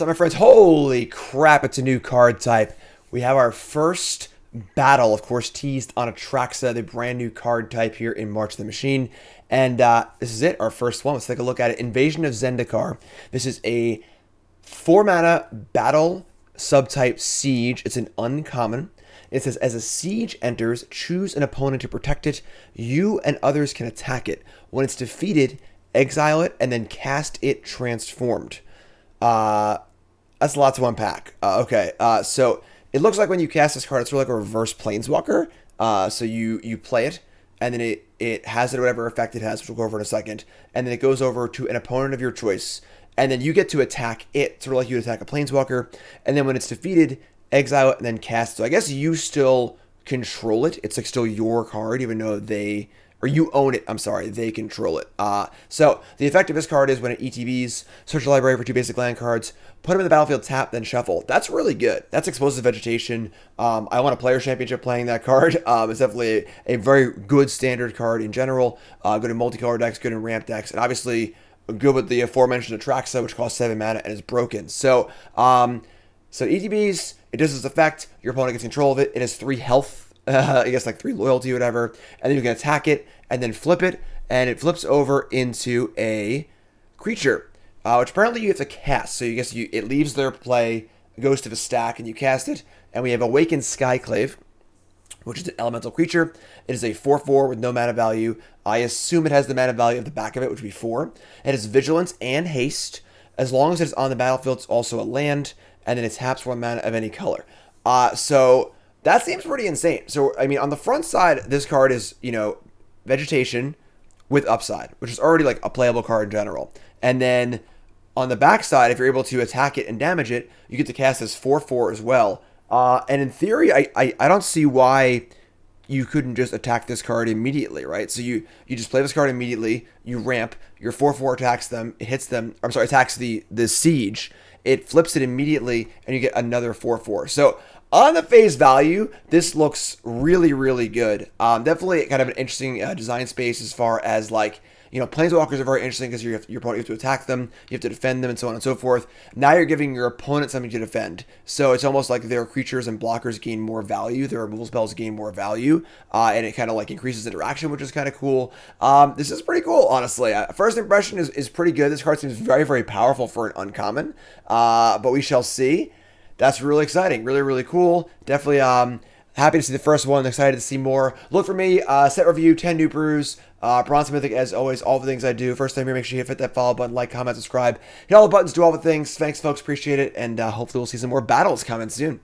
So my friends, holy crap, it's a new card type. We have our first battle, of course, teased on Atraxa, the brand new card type here in March of the Machine. And this is it, our first one. Let's take a look at it. Invasion of Zendikar. This is a 4-mana battle subtype siege. It's an uncommon. It says, as a siege enters, choose an opponent to protect it. You and others can attack it. When it's defeated, exile it and then cast it transformed. That's a lot to unpack. Okay, so it looks like when you cast this card, it's sort of like a reverse Planeswalker. So you play it, and then it has it whatever effect it has, which we'll go over in a second, and then it goes over to an opponent of your choice, and then you get to attack it, sort of like you attack a Planeswalker, and then when it's defeated, exile it and then cast it. So I guess you still control it. It's like still your card, even though you own it, I'm sorry, they control it. So the effect of this card is when it ETBs, search the library for 2 basic land cards, put them in the battlefield, tap, then shuffle. That's really good. That's explosive vegetation. I won a Players Championship playing that card. It's definitely a very good standard card in general. Good in multicolor decks, good in ramp decks, and obviously good with the aforementioned Atraxa, which costs 7 mana and is broken. So ETBs, it does its effect. Your opponent gets control of it. It has 3 health. I guess like 3 loyalty, whatever, and then you can attack it and then flip it, and it flips over into a creature, which apparently you have to cast. So it leaves their play, goes to the stack, and you cast it. And we have Awakened Skyclave, which is an elemental creature. It is a 4/4 with no mana value. I assume it has the mana value of the back of it, which would be 4. It has Vigilance and Haste. As long as it's on the battlefield, it's also a land, and then it taps 1 mana of any color. So that seems pretty insane. So, I mean, on the front side, this card is, vegetation with upside, which is already like a playable card in general. And then on the back side, if you're able to attack it and damage it, you get to cast as 4/4 as well. And in theory, I don't see why you couldn't just attack this card immediately, right? So you just play this card immediately, you ramp, your 4/4 attacks them, it hits them, attacks the siege, it flips it immediately, and you get another 4/4. So on the face value, this looks really, really good. Definitely kind of an interesting design space as far as Planeswalkers are very interesting because your opponent, you have to attack them, you have to defend them, and so on and so forth. Now you're giving your opponent something to defend. So it's almost like their creatures and blockers gain more value, their removal spells gain more value, and it kind of like increases interaction, which is kind of cool. This is pretty cool, honestly. First impression is pretty good. This card seems very, very powerful for an uncommon, but we shall see. That's really exciting. Really, really cool. Definitely happy to see the first one. Excited to see more. Look for me. Set review, 10 new brews. Bronze Mythic, as always, all the things I do. First time here, make sure you hit that follow button, like, comment, subscribe. Hit all the buttons, do all the things. Thanks, folks. Appreciate it. And hopefully we'll see some more battles coming soon.